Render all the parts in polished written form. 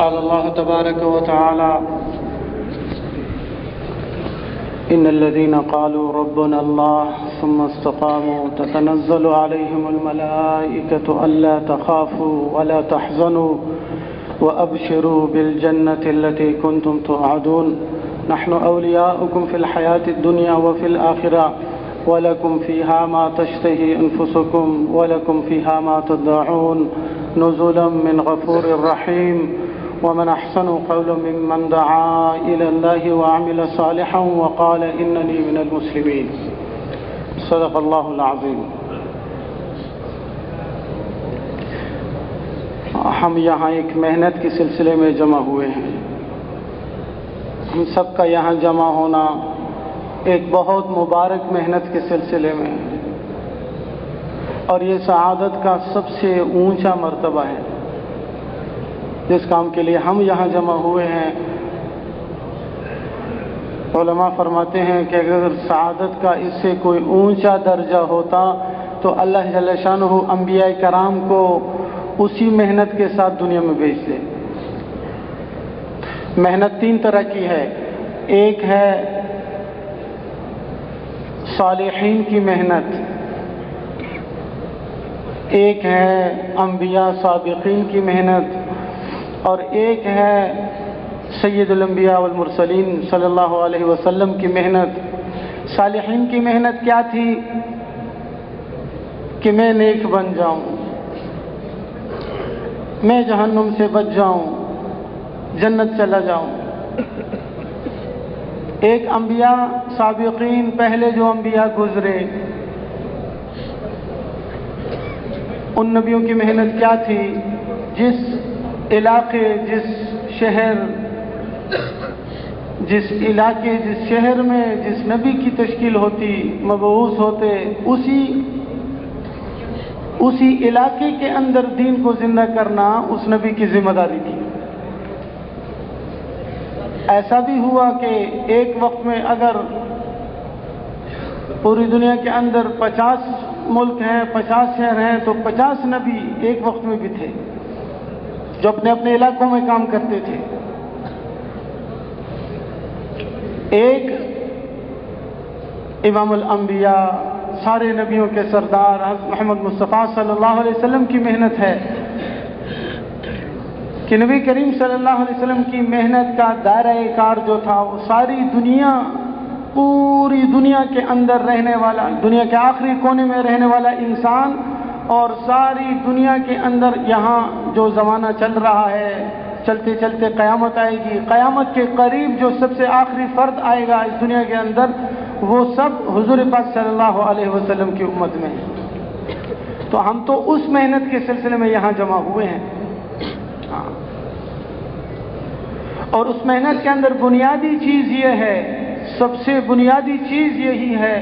قال الله تبارك وتعالى: إن الذين قالوا ربنا الله ثم استقاموا تتنزل عليهم الملائكة ألا تخافوا ولا تحزنوا وأبشروا بالجنة التي كنتم توعدون نحن أولياؤكم في الحياة الدنيا وفي الآخرة ولكم فيها ما تشتهي أنفسكم ولكم فيها ما تدعون نزلا من غفور رحيم ومن أحسن قولا ممن دعا إلى الله وعمل صالحا وقال إنني من المسلمين. صدق اللہ العظیم. ہم یہاں ایک محنت کے سلسلے میں جمع ہوئے ہیں. ہم سب کا یہاں جمع ہونا ایک بہت مبارک محنت کے سلسلے میں، اور یہ سعادت کا سب سے اونچا مرتبہ ہے. جس کام کے لیے ہم یہاں جمع ہوئے ہیں، علماء فرماتے ہیں کہ اگر سعادت کا اس سے کوئی اونچا درجہ ہوتا تو اللہ جل شانہ انبیاء کرام کو اسی محنت کے ساتھ دنیا میں بھیج دے. محنت تین طرح کی ہے. ایک ہے صالحین کی محنت، ایک ہے انبیاء سابقین کی محنت، اور ایک ہے سید الانبیاء والمرسلین صلی اللہ علیہ وسلم کی محنت. صالحین کی محنت کیا تھی؟ کہ میں نیک بن جاؤں، میں جہنم سے بچ جاؤں، جنت چلا جاؤں. ایک انبیاء سابقین، پہلے جو انبیاء گزرے، ان نبیوں کی محنت کیا تھی؟ جس علاقے، جس شہر، جس علاقے، جس شہر میں جس نبی کی تشکیل ہوتی، مبعوث ہوتے، اسی علاقے کے اندر دین کو زندہ کرنا اس نبی کی ذمہ داری تھی. ایسا بھی ہوا کہ ایک وقت میں اگر پوری دنیا کے اندر 50 ملک ہیں، 50 شہر ہیں، تو 50 نبی ایک وقت میں بھی تھے جو اپنے اپنے علاقوں میں کام کرتے تھے. ایک امام الانبیاء، سارے نبیوں کے سردار حضرت محمد مصطفیٰ صلی اللہ علیہ وسلم کی محنت ہے کہ نبی کریم صلی اللہ علیہ وسلم کی محنت کا دائرہ کار جو تھا وہ ساری دنیا، پوری دنیا کے اندر رہنے والا، دنیا کے آخری کونے میں رہنے والا انسان، اور ساری دنیا کے اندر یہاں جو زمانہ چل رہا ہے، چلتے چلتے قیامت آئے گی، قیامت کے قریب جو سب سے آخری فرد آئے گا اس دنیا کے اندر، وہ سب حضور پاک صلی اللہ علیہ وسلم کی امت میں ہیں. تو ہم تو اس محنت کے سلسلے میں یہاں جمع ہوئے ہیں. اور اس محنت کے اندر بنیادی چیز یہ ہے، سب سے بنیادی چیز یہی ہے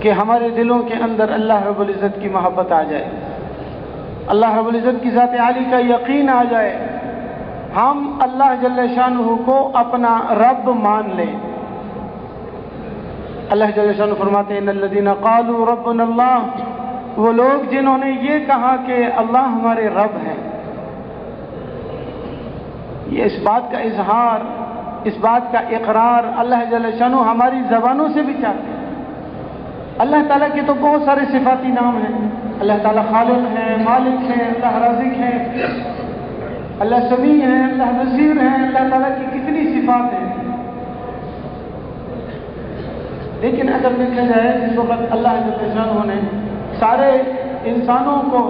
کہ ہمارے دلوں کے اندر اللہ رب العزت کی محبت آ جائے، اللہ رب العزت کی ذات عالی کا یقین آ جائے، ہم اللہ جل شانہ کو اپنا رب مان لیں. اللہ جل شانہ فرماتے ہیں: ان الذین قالوا ربنا اللہ، وہ لوگ جنہوں نے یہ کہا کہ اللہ ہمارے رب ہیں. یہ اس بات کا اظہار، اس بات کا اقرار اللہ جل شانہ ہماری زبانوں سے بھی چاہتے ہیں. اللہ تعالیٰ کے تو بہت سارے صفاتی نام ہیں. اللہ تعالیٰ خالق ہیں، مالک ہیں، اللہ رازق ہیں، اللہ سمیع ہیں، اللہ بصیر ہیں. اللہ تعالیٰ کی کتنی صفات ہیں. لیکن اگر دیکھا جائے جس وقت اللہ جل شانہ نے سارے انسانوں کو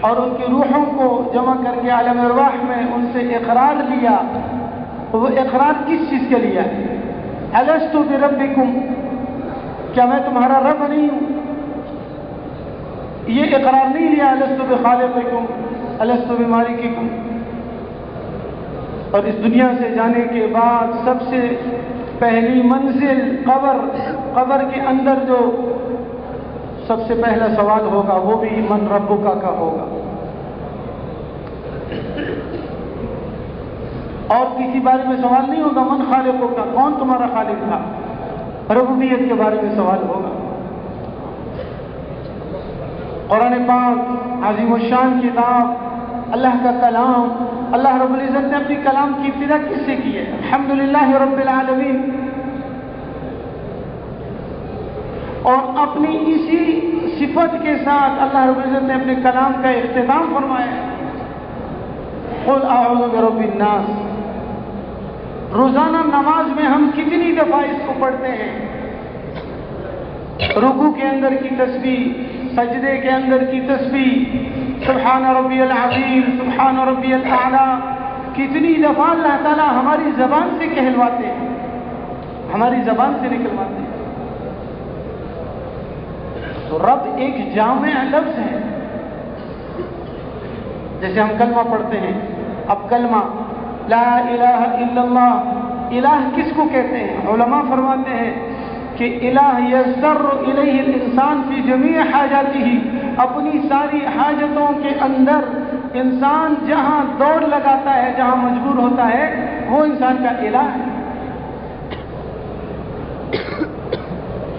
اور ان کی روحوں کو جمع کر کے عالم ارواح میں ان سے اقرار لیا، وہ اقرار کس چیز کے لیا ہے؟ الست بربکم، کیا میں تمہارا رب نہیں ہوں؟ یہ اقرار نہیں لیا الست بخالقکم، الست بمالککم. اور اس دنیا سے جانے کے بعد سب سے پہلی منزل قبر کے اندر جو سب سے پہلا سوال ہوگا وہ بھی من ربک کا ہوگا. اور کسی بارے میں سوال نہیں ہوگا من خالقک کا، کون تمہارا خالق تھا. ربوبیت کے بارے میں سوال ہوگا. قرآن پاک عظیم الشان کتاب اللہ کا کلام، اللہ رب العزت نے اپنی کلام کی ابتدا کس سے کی ہے؟ الحمدللہ رب العالمین. اور اپنی اسی صفت کے ساتھ اللہ رب العزت نے اپنے کلام کا اختتام فرمایا ہے. قل اعوذ برب الناس. روزانہ نماز میں ہم کتنی دفعہ اس کو پڑھتے ہیں؟ رکوع کے اندر کی تسبیح، سجدے کے اندر کی تسبیح، سبحان ربی العظیم، سبحان ربی الاعلیٰ، کتنی دفعہ اللہ تعالیٰ ہماری زبان سے کہلواتے ہیں، ہماری زبان سے نکلواتے ہیں. تو رب ایک جامع لفظ ہے. جیسے ہم کلمہ پڑھتے ہیں، اب کلمہ لا الہ الا اللہ، الہ کس کو کہتے ہیں؟ علماء فرماتے ہیں کہ الہ یضطر الیہ الانسان فی جمیع حاجاتہ، اپنی ساری حاجتوں کے اندر انسان جہاں دوڑ لگاتا ہے، جہاں مجبور ہوتا ہے، وہ انسان کا الہ ہے.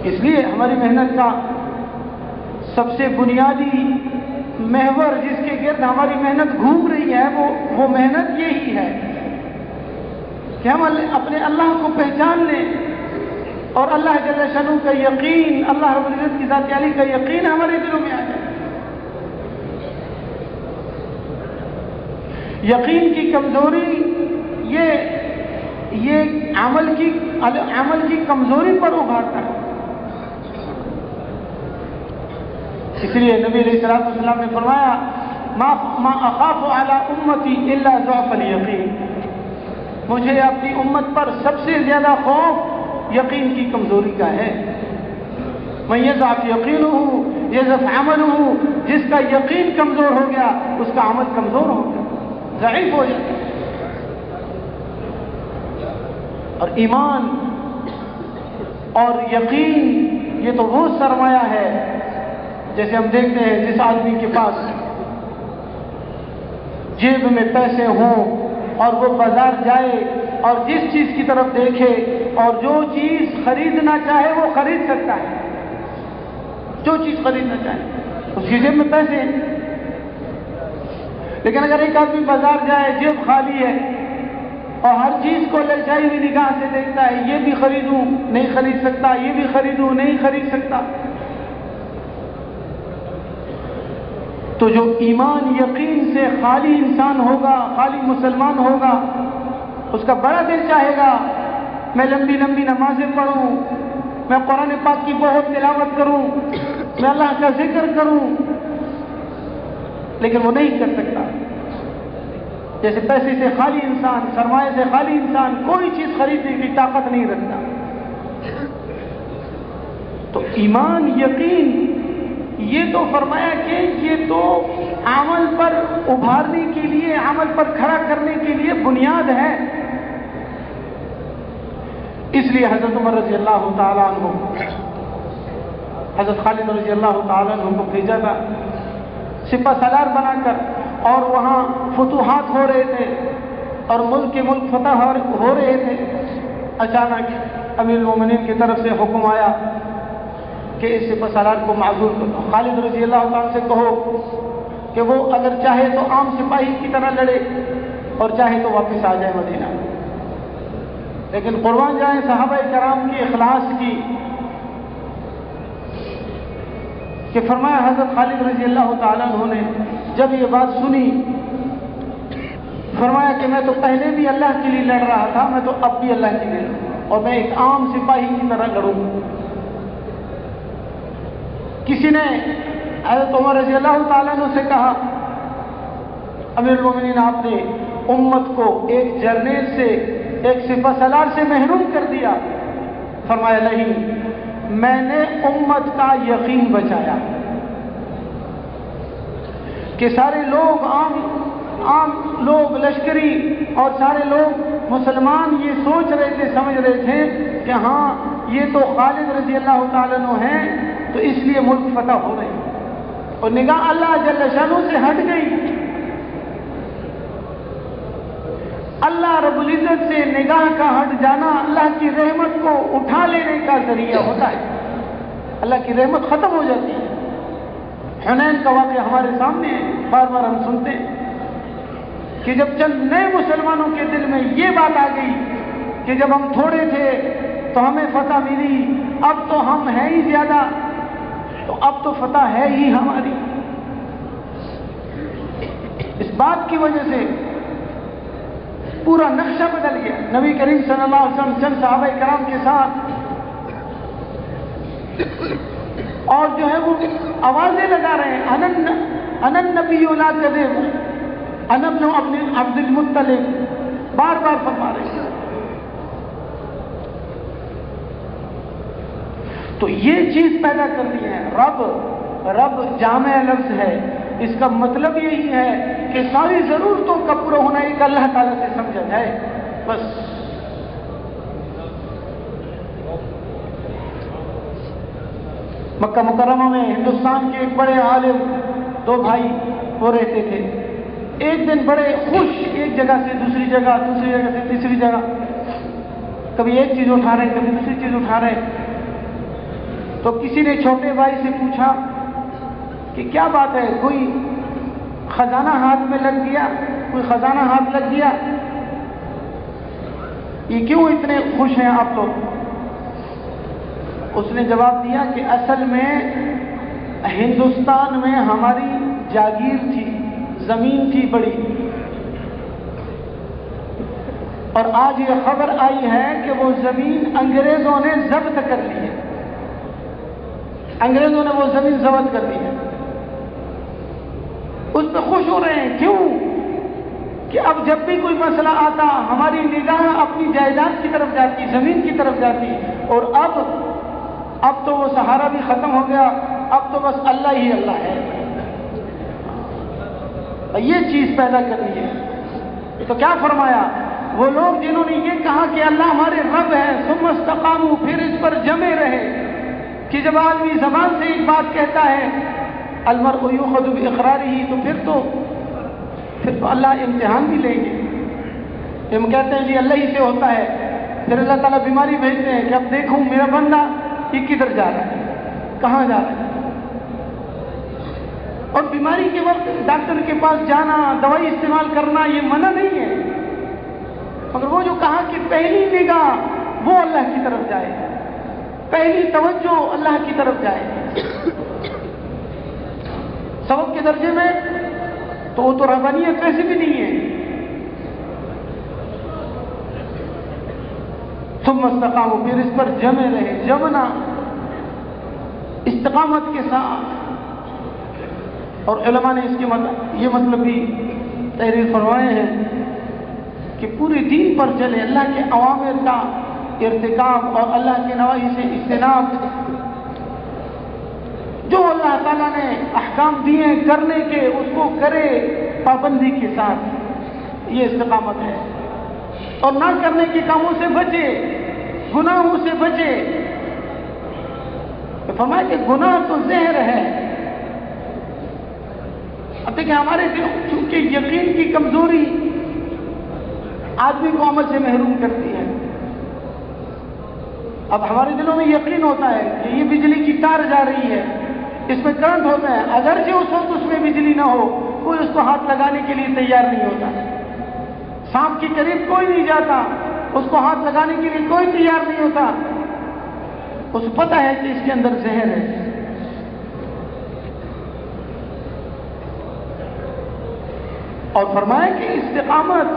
اس لیے ہماری محنت کا سب سے بنیادی محور جس کے گرد ہماری محنت گھوم رہی ہے وہ محنت یہی ہے کہ ہم اپنے اللہ کو پہچان لیں اور اللہ جل شانہ کا یقین، اللہ رب العزت کی ذات عالی کا یقین ہمارے دلوں میں آ جائے. یقین کی کمزوری یہ عمل کی کمزوری پر ابھارتا ہے. اس لیے نبی علیہ الصلوۃ والسلام نے فرمایا ما اخاف علی امتی الا ضعف الیقین. مجھے اپنی امت پر سب سے زیادہ خوف یقین کی کمزوری کا ہے. من یضعف یقینہ یضعف عملہ. جس کا یقین کمزور ہو گیا اس کا عمل کمزور ہو گیا، ضعیف ہو جاتا ہے. اور ایمان اور یقین یہ تو وہ سرمایہ ہے. جیسے ہم دیکھتے ہیں جس آدمی کے پاس جیب میں پیسے ہوں اور وہ بازار جائے اور جس چیز کی طرف دیکھے اور جو چیز خریدنا چاہے وہ خرید سکتا ہے. جو چیز خریدنا چاہے اس کی جیب میں پیسے ہیں. لیکن اگر ایک آدمی بازار جائے، جیب خالی ہے اور ہر چیز کو للچائی ہوئی نگاہ سے دیکھتا ہے، یہ بھی خریدوں نہیں خرید سکتا، یہ بھی خریدوں نہیں خرید سکتا، تو جو ایمان یقین سے خالی انسان ہوگا، خالی مسلمان ہوگا، اس کا بڑا دل چاہے گا میں لمبی لمبی نمازیں پڑھوں، میں قرآن پاک کی بہت تلاوت کروں، میں اللہ کا ذکر کروں، لیکن وہ نہیں کر سکتا. جیسے پیسے سے خالی انسان، سرمایہ سے خالی انسان کوئی چیز خریدنے کی طاقت نہیں رکھتا. تو ایمان یقین یہ تو فرمایا کہ یہ تو عمل پر ابھارنے کے لیے، عمل پر کھڑا کرنے کے لیے بنیاد ہے. اس لیے حضرت عمر رضی اللہ تعالیٰ عنہ، حضرت خالد رضی اللہ تعالیٰ عنہ کو بھیجا تھا سپہ سالار بنا کر، اور وہاں فتوحات ہو رہے تھے اور ملک کے ملک فتح ہو رہے تھے. اچانک امیر المومنین کی طرف سے حکم آیا کہ اس سپہ سالار کو معذور کرو. خالد رضی اللہ تعالیٰ سے کہو کہ وہ اگر چاہے تو عام سپاہی کی طرح لڑے اور چاہے تو واپس آ جائے مدینہ. لیکن قربان جائیں صحابہ کرام کی اخلاص کی کہ فرمایا حضرت خالد رضی اللہ تعالیٰ عنہ نے جب یہ بات سنی، فرمایا کہ میں تو پہلے بھی اللہ کے لیے لڑ رہا تھا، میں تو اب بھی اللہ کے لیے لڑوں اور میں ایک عام سپاہی کی طرح لڑوں. کسی نے حضرت عمر رضی اللہ تعالیٰ عنہ سے کہا امیر المومنین آپ نے امت کو ایک جرنیل سے، ایک سپہ سالار سے محروم کر دیا. فرمایا نہیں، میں نے امت کا یقین بچایا کہ سارے لوگ عام لوگ لشکری اور سارے لوگ مسلمان یہ سوچ رہے تھے، سمجھ رہے تھے کہ ہاں یہ تو خالد رضی اللہ تعالیٰ عنہ ہیں تو اس لیے ملک فتح ہو رہے ہیں، اور نگاہ اللہ جل شانہ سے ہٹ گئی. اللہ رب العزت سے نگاہ کا ہٹ جانا اللہ کی رحمت کو اٹھا لینے کا ذریعہ ہوتا ہے. اللہ کی رحمت ختم ہو جاتی ہے. حنین کا واقعہ ہمارے سامنے ہے، بار بار ہم سنتے ہیں. کہ جب چند نئے مسلمانوں کے دل میں یہ بات آ گئی کہ جب ہم تھوڑے تھے تو ہمیں فتح ملی، اب تو ہم ہیں ہی زیادہ، تو اب تو فتح ہے ہی ہماری. اس بات کی وجہ سے پورا نقشہ بدل گیا. نبی کریم صلی اللہ علیہ وسلم چند صحابہ کرام کے ساتھ اور جو ہے وہ آوازیں لگا رہے ہیں، انن نبی لا کذب، انا ابن عبد المطلب، بار بار فرما رہے ہیں. تو یہ چیز پیدا کرنی ہے. رب جامع لفظ ہے، اس کا مطلب یہی ہے کہ ساری ضرورتوں کا پورا ہونا ایک اللہ تعالیٰ سے سمجھا جائے بس. مکہ مکرمہ میں ہندوستان کے ایک بڑے عالم، دو بھائی وہ رہتے تھے. ایک دن بڑے خوش، ایک جگہ سے دوسری جگہ، دوسری جگہ سے تیسری جگہ، کبھی ایک چیز اٹھا رہے کبھی دوسری چیز اٹھا رہے. تو کسی نے چھوٹے بھائی سے پوچھا کہ کیا بات ہے، کوئی خزانہ ہاتھ میں لگ گیا، کوئی خزانہ ہاتھ لگ گیا، یہ کیوں اتنے خوش ہیں آپ لوگ؟ اس نے جواب دیا کہ اصل میں ہندوستان میں ہماری جاگیر تھی، زمین تھی بڑی، اور آج یہ خبر آئی ہے کہ وہ زمین انگریزوں نے ضبط کر لی ہے. انگریزوں نے وہ زمین ضبط کر دی ہے. اس پہ خوش ہو رہے ہیں. کیوں؟ کہ اب جب بھی کوئی مسئلہ آتا ہماری نگاہ اپنی جائیداد کی طرف جاتی، زمین کی طرف جاتی، اور اب تو وہ سہارا بھی ختم ہو گیا، اب تو بس اللہ ہی اللہ ہے. یہ چیز پیدا کرنی ہے. تو کیا فرمایا؟ وہ لوگ جنہوں نے یہ کہا کہ اللہ ہمارے رب ہے، ثم استقاموا، پھر اس پر جمے رہے. کہ جب آدمی زبان سے ایک بات کہتا ہے المرء یؤخذ باقرارہ، تو پھر تو اللہ امتحان بھی لیں گے. ہم کہتے ہیں جی اللہ ہی سے ہوتا ہے، پھر اللہ تعالیٰ بیماری بھیجتے ہیں کہ اب دیکھوں میرا بندہ یہ کدھر جا رہا ہے، کہاں جا رہا ہے. اور بیماری کے وقت ڈاکٹر کے پاس جانا، دوائی استعمال کرنا یہ منع نہیں ہے، مگر وہ جو کہا کہ پہلی نگاہ وہ اللہ کی طرف جائے، پہلی توجہ اللہ کی طرف جائے. سبب کے درجے میں تو وہ تو ربانیت ویسے بھی نہیں ہے. ثم استقاموا، پھر اس پر جمے رہے. جمنا استقامت کے ساتھ. اور علماء نے اس کے یہ مطلب بھی تحریر فرمائے ہیں کہ پورے دین پر چلے، اللہ کے اوامر کا ارتکاب اور اللہ کے نواہی سے اجتناب. جو اللہ تعالیٰ نے احکام دیے کرنے کے اس کو کرے پابندی کے ساتھ، یہ استقامت ہے. اور نہ کرنے کے کاموں سے بچے، گناہوں سے بچے. فرمایا کہ گناہ تو زہر ہے. اب دیکھیں ہمارے دلوں چونکہ یقین کی کمزوری آدمی کو عمل سے محروم کرتی ہے. اب ہمارے دلوں میں یقین ہوتا ہے کہ یہ بجلی کی تار جا رہی ہے، اس میں کرنٹ ہوتا ہے، اگرچہ اس وقت اس میں بجلی نہ ہو، کوئی اس کو ہاتھ لگانے کے لیے تیار نہیں ہوتا. سانپ کے قریب کوئی نہیں جاتا، اس کو ہاتھ لگانے کے لیے کوئی تیار نہیں ہوتا. اس کو پتہ ہے کہ اس کے اندر زہر ہے. اور فرمایا کہ استقامت،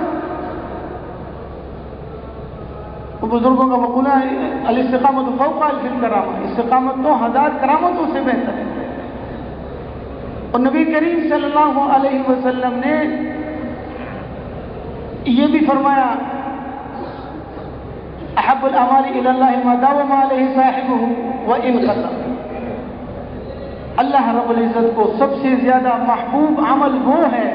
بزرگوں کا مقولہ ہے الاستقامت فوق الف الکرامہ، استقامت تو 1000 کرامتوں سے بہتر ہے. اور نبی کریم صلی اللہ علیہ وسلم نے یہ بھی فرمایا احب الاعمال الی اللہ ما داوم علیہ صاحبہ وان قل. اللہ رب العزت کو سب سے زیادہ محبوب عمل وہ ہے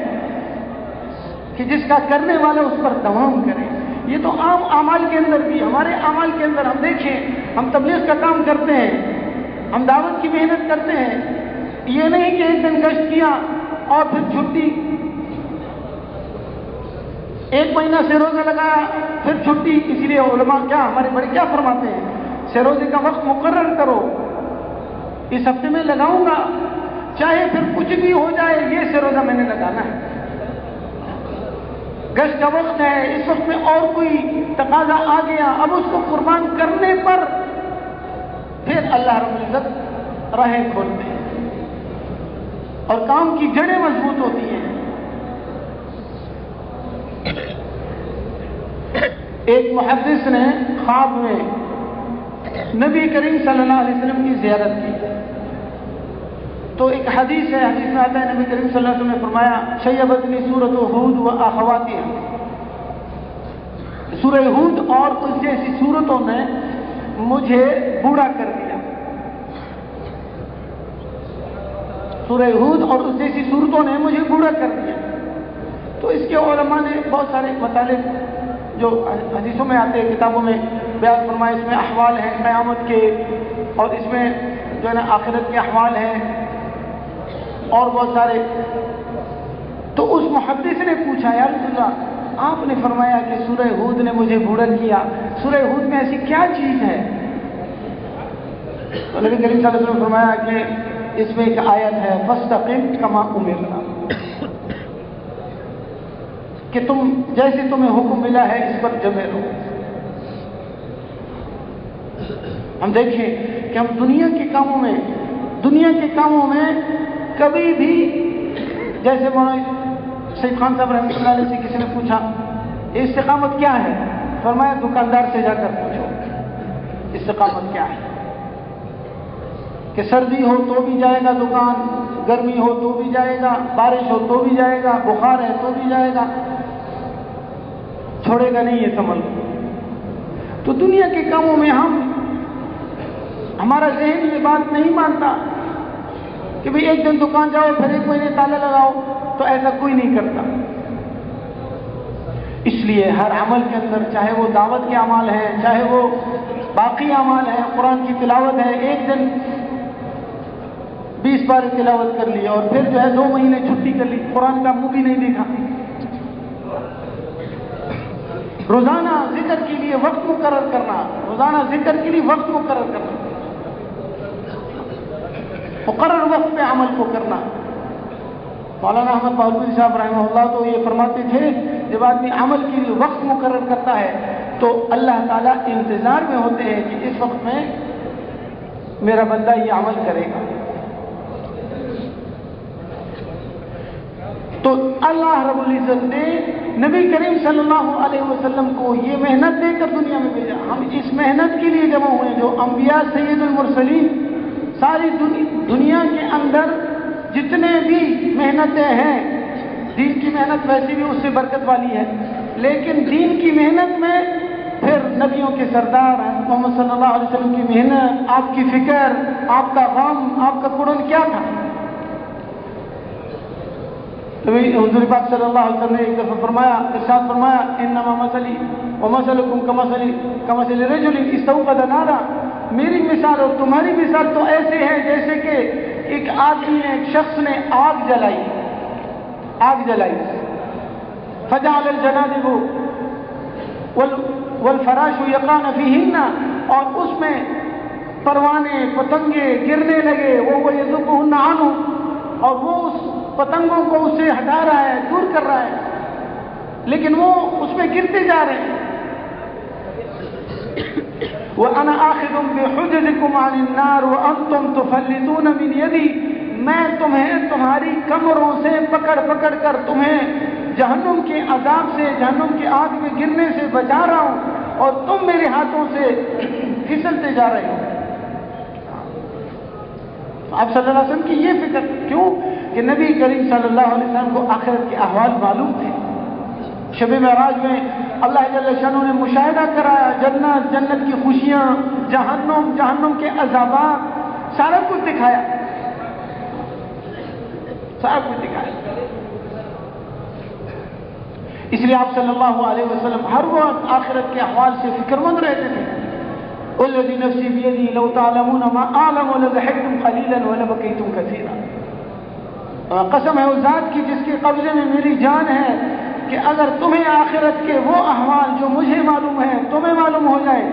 کہ جس کا کرنے والا اس پر دوام کرے. یہ تو عام اعمال کے اندر بھی، ہمارے اعمال کے اندر ہم دیکھیں، ہم تبلیغ کا کام کرتے ہیں، ہم دعوت کی محنت کرتے ہیں. یہ نہیں کہ ایک دن گشت کیا اور پھر چھٹی، ایک مہینہ سے روزہ لگایا پھر چھٹی. اسی لیے علماء کیا ہمارے بڑے کیا فرماتے ہیں، سے روزے کا وقت مقرر کرو، اس ہفتے میں لگاؤں گا، چاہے پھر کچھ بھی ہو جائے، یہ سے روزہ میں نے لگانا ہے. گشت کا وقت ہے، اس وقت میں اور کوئی تقاضا آ گیا، اب اس کو قربان کرنے پر پھر اللہ رب العزت راہیں کھولتے ہیں اور کام کی جڑیں مضبوط ہوتی ہیں۔ ایک محدث نے خواب میں نبی کریم صلی اللہ علیہ وسلم کی زیارت کی، تو ایک حدیث ہے، حدیث میں آتا ہے نبی کریم صلی اللہ علیہ وسلم نے فرمایا شیبتنی سورۃ ہود و اخواتها، سورہ ہود اور اس جیسی سورتوں نے مجھے بوڑھا کر دیا، سورہ ہود اور اس جیسی سورتوں نے مجھے بوڑھا کر دیا۔ تو اس کے علماء نے بہت سارے مطالب جو حدیثوں میں آتے ہیں، کتابوں میں بیان فرمائے، اس میں احوال ہیں قیامت کے، اور اس میں جو ہے نا آخرت کے احوال ہیں اور بہت سارے۔ تو اس محدث نے پوچھا یا رسول اللہ، آپ نے فرمایا کہ سورہ ہود نے مجھے بوڑھا کیا، سورہ ہود میں ایسی کیا چیز ہے؟ تو نبی کریم صلی اللہ علیہ وسلم نے فرمایا کہ اس میں ایک آیت ہے فاستقم کما امرنا، کہ تم جیسے تمہیں حکم ملا ہے اس پر جمے رہو۔ ہم دیکھیں کہ ہم دنیا کے کاموں میں کبھی بھی، جیسے مولانا سید خان صاحب رحمۃ اللہ علیہ سے کسی نے پوچھا استقامت کیا ہے، فرمایا دکاندار سے جا کر پوچھو استقامت کیا ہے، کہ سردی ہو تو بھی جائے گا دکان، گرمی ہو تو بھی جائے گا، بارش ہو تو بھی جائے گا، بخار ہے تو بھی جائے گا، چھوڑے گا نہیں، یہ سمجھ لو۔ تو دنیا کے کاموں میں ہمارا ذہن یہ بات نہیں مانتا کہ بھئی ایک دن دکان جاؤ پھر ایک مہینے تالا لگاؤ، تو ایسا کوئی نہیں کرتا۔ اس لیے ہر عمل کے اندر، چاہے وہ دعوت کے اعمال ہیں، چاہے وہ باقی اعمال ہیں، قرآن کی تلاوت ہے، ایک دن 20 بار تلاوت کر لی اور پھر جو ہے 2 مہینے چھٹی کر لی، قرآن کا منہ بھی نہیں دیکھا۔ روزانہ ذکر کے لیے وقت مقرر کرنا، روزانہ ذکر کے لیے وقت مقرر کرنا، مقرر وقت پہ عمل کو کرنا۔ مولانا احمد بہلوی صاحب رحمہ اللہ تو یہ فرماتے تھے جب آدمی عمل کے لیے وقت مقرر کرتا ہے تو اللہ تعالیٰ انتظار میں ہوتے ہیں کہ اس وقت میں میرا بندہ یہ عمل کرے گا۔ تو اللہ رب العزت نے نبی کریم صلی اللہ علیہ وسلم کو یہ محنت دے کر دنیا میں بھیجا۔ ہم اس محنت کے لیے جمع ہوئے، جو انبیاء سید المرسلین، ساری دنیا کے اندر جتنے بھی محنتیں ہیں، دین کی محنت ویسے بھی اس سے برکت والی ہے، لیکن دین کی محنت میں پھر نبیوں کے سردار محمد صلی اللہ علیہ وسلم کی محنت، آپ کی فکر، آپ کا غم، آپ کا کڑن کیا تھا؟ حضور پاک صلی اللہ علیہ وسلم نے ایک دفعہ فرمایا، ارشاد فرمایا انما مثلی ومثلکم کمثل رجل استوقد نارا، میری مثال اور تمہاری مثال تو ایسے ہے جیسے کہ ایک آدمی نے، ایک شخص نے آگ جلائی، فجعل الجنادب والفراش یقعن فیہن، اور اس میں پروانے پتنگے گرنے لگے، وہ یذبہن عنہ، اور وہ اس پتنگوں کو اس سے ہٹا رہا ہے، دور کر رہا ہے، لیکن وہ اس میں گرتے جا رہے ہیں۔ وَأَنَا آخِذٌ بِحُجَزِكُمْ عَنِ النَّارِ وَأَنْتُمْ تُفَلِّتُونَ مِنْ يَدِي، میں تمہیں تمہاری کمروں سے پکڑ کر تمہیں جہنم کے عذاب سے، جہنم کی آگ میں گرنے سے بچا رہا ہوں، اور تم میرے ہاتھوں سے پھسلتے جا رہے ہو۔ آپ صلی اللہ علیہ وسلم کی یہ فکر کیوں کہ نبی کریم صلی اللہ علیہ وسلم کو آخرت کے احوال معلوم تھے۔ شب معراج میں اللہ جل شانہ نے مشاہدہ کرایا، جنت کی خوشیاں، جہنم کے عذابات، سارا کچھ دکھایا، اس لیے آپ صلی اللہ علیہ وسلم ہر وقت آخرت کے احوال سے فکر مند رہتے تھے۔ والذی نفسی بیدی لو تعلمون ما اعلم لضحکتم قلیلا ولبکیتم کثیرا، قسم ہے اس ذات کی جس کے قبضے میں میری جان ہے کہ اگر تمہیں آخرت کے وہ احوال جو مجھے معلوم ہے تمہیں معلوم ہو جائے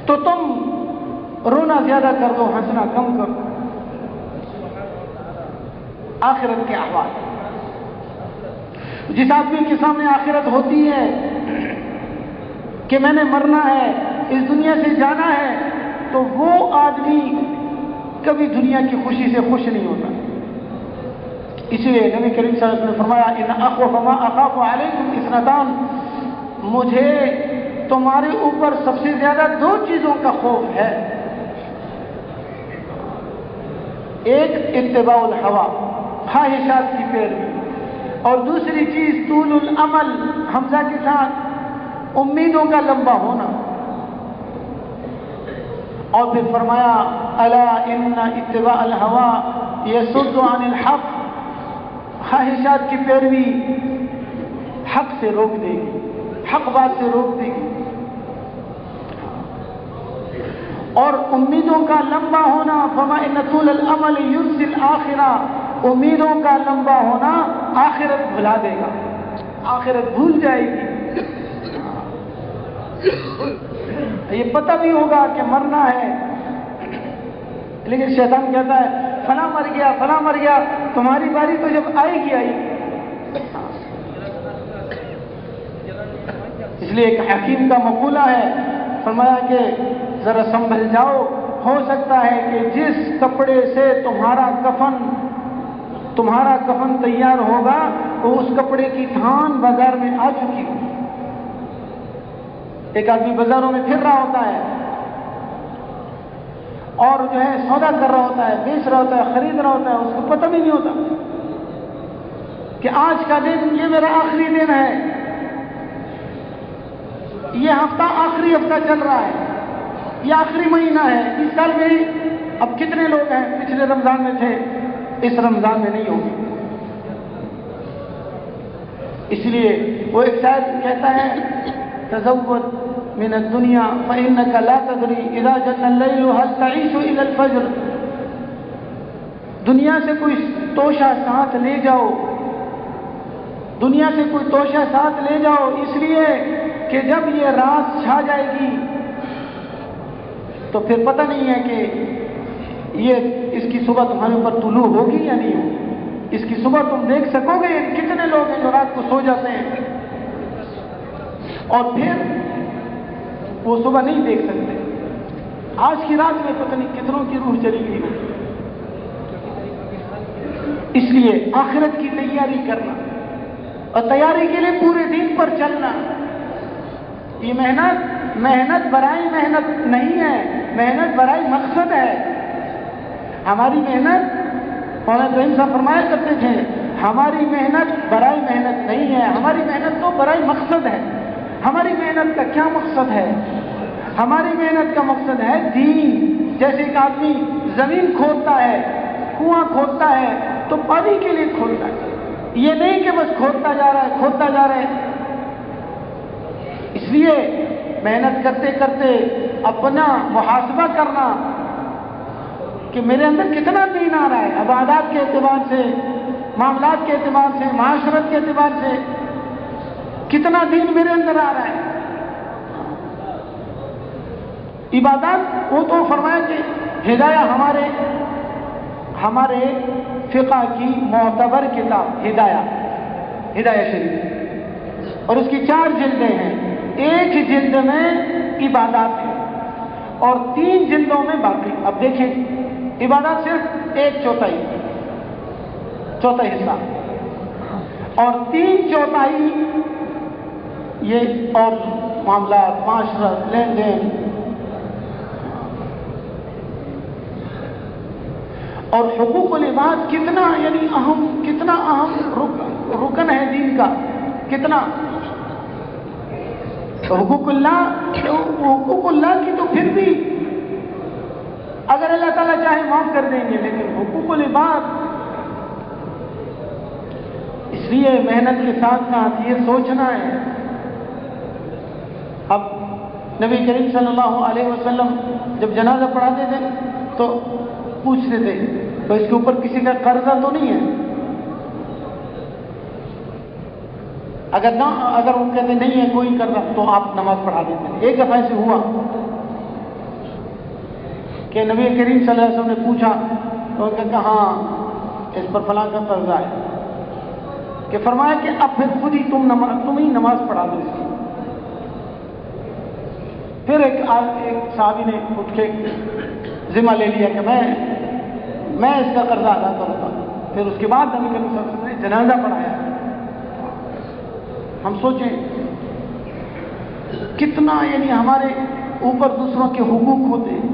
تو تم رونا زیادہ کر دو، ہنسنا کم کر دو۔ آخرت کے احوال جس آدمی کے سامنے آخرت ہوتی ہے کہ میں نے مرنا ہے، اس دنیا سے جانا ہے، تو وہ آدمی کبھی دنیا کی خوشی سے خوش نہیں ہوتا. اسی لیے نبی کریم صلی اللہ علیہ وسلم نے فرمایا ان اخوف ما اخاف علیکم اثنتان، مجھے تمہارے اوپر سب سے زیادہ دو چیزوں کا خوف ہے. ایک اتباع الہوا، خواہشات کی پیروی، اور دوسری چیز طول الامل، حمزہ کے ساتھ امیدوں کا لمبا ہونا. اور پھر فرمایا الا ان اتباع الہوا یصد عن الحق، خواہشات کی پیروی حق سے روک دے گی، حق بات سے روک دے گی. اور امیدوں کا لمبا ہونا، فما ان طول الامل یرسی الاخرہ، امیدوں کا لمبا ہونا آخرت بھلا دے گا، آخرت بھول جائے گی. یہ پتہ بھی ہوگا کہ مرنا ہے، لیکن شیطان کہتا ہے فلاں مر گیا، فلاں مر گیا، تمہاری باری تو جب آئے گی آئے گی. اس لیے ایک حکیم کا مقولہ ہے، فرمایا کہ ذرا سنبھل جاؤ، ہو سکتا ہے کہ جس کپڑے سے تمہارا کفن تیار ہوگا وہ اس کپڑے کی تھان بازار میں آ چکی ہو. ایک آدمی بازاروں میں پھر رہا ہوتا ہے اور جو ہے سودا کر رہا ہوتا ہے، بیچ رہا ہوتا ہے، خرید رہا ہوتا ہے، اس کو پتہ بھی نہیں ہوتا کہ آج کا دن یہ میرا آخری دن ہے، یہ ہفتہ آخری ہفتہ چل رہا ہے، یہ آخری مہینہ ہے، اس سال میں اب کتنے لوگ ہیں پچھلے رمضان میں تھے، اس رمضان میں نہیں ہوں گے. اس لیے وہ ایک شاعر کہتا ہے تزود من الدنیا فإنك لا تدري اذا جن الليل هل تعيش الى الفجر. دنیا سے کوئی توشہ ساتھ لے جاؤ، دنیا سے کوئی توشہ ساتھ لے جاؤ، اس لیے کہ جب یہ رات چھا جائے گی تو پھر پتہ نہیں ہے کہ یہ اس کی صبح تمہارے اوپر طلوع ہوگی یا نہیں ہوگی. اس کی صبح تم دیکھ سکو گے؟ کتنے لوگ ہیں جو رات کو سو جاتے ہیں اور پھر وہ صبح نہیں دیکھ سکتے. آج کی رات میں پتہ نہیں کتنوں کی روح چلی گئی ہے. اس لیے آخرت کی تیاری کرنا اور تیاری کے لیے پورے دن پر چلنا، یہ محنت برائے محنت نہیں ہے، محنت برائے مقصد ہے. ہماری محنت مولانا ابراہیم صاحب فرمایا کرتے تھے ہماری محنت برائے محنت نہیں ہے، ہماری محنت تو برائے مقصد ہے. ہماری محنت کا کیا مقصد ہے؟ ہماری محنت کا مقصد ہے دین. جیسے ایک آدمی زمین کھودتا ہے، کنواں کھودتا ہے تو پانی کے لیے کھودتا ہے، یہ نہیں کہ بس کھودتا جا رہا ہے. اس لیے محنت کرتے کرتے اپنا محاسبہ کرنا کہ میرے اندر کتنا دین آ رہا ہے، عبادات کے اعتبار سے، معاملات کے اعتبار سے، معاشرت کے اعتبار سے کتنا دین میرے اندر آ رہا ہے. عبادات وہ تو فرمایا کہ ہدایہ ہمارے فقہ کی معتبر کتاب ہدایہ شریف، اور اس کی 4 جلدیں ہیں. ایک جلد میں عبادات ہے اور 3 جلدوں میں باقی. اب دیکھیں عبادات صرف 1/4 حصہ اور 3/4 یہ اور معاملات، معاشرت، لین دین اور حقوق العباد کتنا اہم رکن ہے دین کا. کتنا حقوق اللہ کی تو پھر بھی اگر اللہ تعالیٰ چاہے معاف کر دیں گے، لیکن حقوق العباد. اس لیے محنت کے ساتھ ساتھ یہ سوچنا ہے. اب نبی کریم صلی اللہ علیہ وسلم جب جنازہ پڑھاتے تھے تو پوچھتے تھے تو اس کے اوپر کسی کا قرضہ تو نہیں ہے؟ اگر وہ کہتے نہیں ہے کوئی قرضہ تو آپ نماز پڑھا دیتے تھے. ایک دفعہ سے ہوا کہ نبی کریم صلی اللہ علیہ وسلم نے پوچھا تو انہوں نے کہا ہاں اس پر فلاں کا قرضہ ہے. کہ فرمایا کہ اب پھر خود ہی تم ہی نماز پڑھا دو اس کی۔ پھر ایک صحابی نے اٹھ کے ذمہ لے لیا کہ میں اس کا قرضہ ادا کروں گا۔ پھر اس کے بعد نبی کریم صلی اللہ علیہ وسلم نے جنازہ پڑھایا۔ ہم سوچیں کتنا یعنی ہمارے اوپر دوسروں کے حقوق ہوتے ہیں،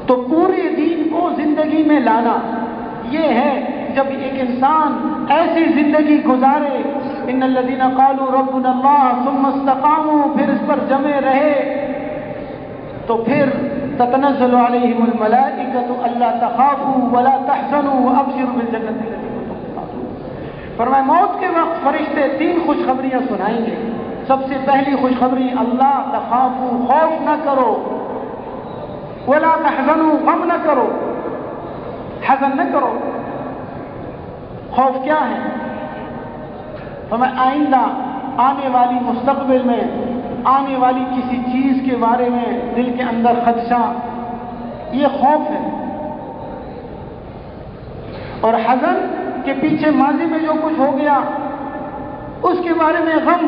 تو پورے دین کو زندگی میں لانا یہ ہے جب ایک انسان ایسی زندگی گزارے، ان الذین قالوا ربنا اللہ ثم استقاموا، پھر اس پر جمے رہے، تو پھر تتنزل علیہم الملائکۃ الا تخافوا ولا تحزنوا وابشروا بالجنۃ التي کنتم توعدون۔ فرمایا موت کے وقت فرشتے 3 خوشخبریاں سنائیں گے۔ سب سے پہلی خوشخبری اللہ تخافوا، خوف نہ کرو، ولا تحزنوا، غم نہ کرو، حزن نہ کرو۔ خوف کیا ہے؟ فرمایا آئندہ آنے والی مستقبل میں آنے والی کسی چیز کے بارے میں دل کے اندر خدشہ، یہ خوف ہے۔ اور حزن کے پیچھے ماضی میں جو کچھ ہو گیا اس کے بارے میں غم۔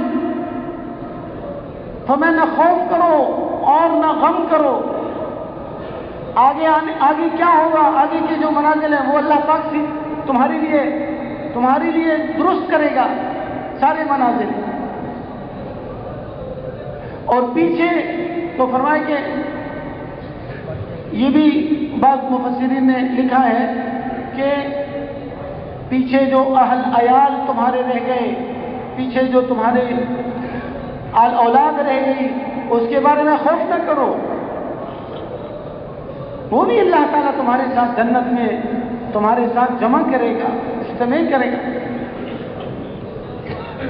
فرمایا نہ خوف کرو اور نہ غم کرو، آگے کیا ہوگا، آگے کے جو منازل ہیں وہ اللہ پاک سے تمہارے لیے درست کرے گا سارے منازل۔ اور پیچھے تو فرمایا کہ یہ بھی بعض مفسرین نے لکھا ہے کہ پیچھے جو اہل عیال تمہارے رہ گئے، پیچھے جو تمہارے اولاد رہ گئی، اس کے بارے میں خوف نہ کرو، وہ بھی اللہ تعالیٰ تمہارے ساتھ جنت میں تمہارے ساتھ جمع کرے گا، اجتماع کرے گا۔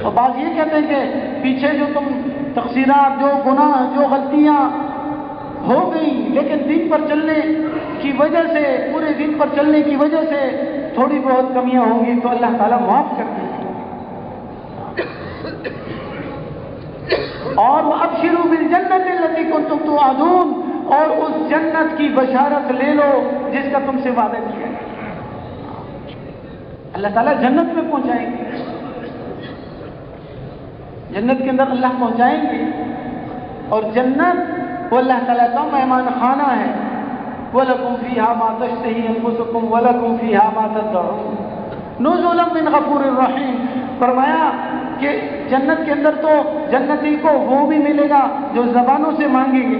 اور بعض یہ کہتے ہیں کہ پیچھے جو تم تقصیرات، جو گناہ، جو غلطیاں ہو گئی، لیکن دین پر چلنے کی وجہ سے، پورے دین پر چلنے کی وجہ سے تھوڑی بہت کمیاں ہوں گی تو اللہ تعالیٰ معاف کر دے گا۔ اور وَأَبْشِرُوا بِالْجَنَّةِ الَّتِي كُنتُمْ تُوعَدُونَ، اور اس جنت کی بشارت لے لو جس کا تم سے وعدہ کیا ہے۔ اللہ تعالیٰ جنت میں پہنچائیں گے، جنت کے اندر اللہ پہنچائیں گے، اور جنت وہ اللہ تعالیٰ کا مہمان خانہ ہے۔ وَلَكُمْ فِيهَا مَا تَشْتَهِي أَنفُسُكُمْ وَلَكُمْ فِيهَا مَا تَدَّعُونَ نُزُلًا مِّنْ غَفُورٍ رَّحِيمٍ۔ فرمایا کہ جنت کے اندر تو جنتی کو وہ بھی ملے گا جو زبانوں سے مانگیں گے،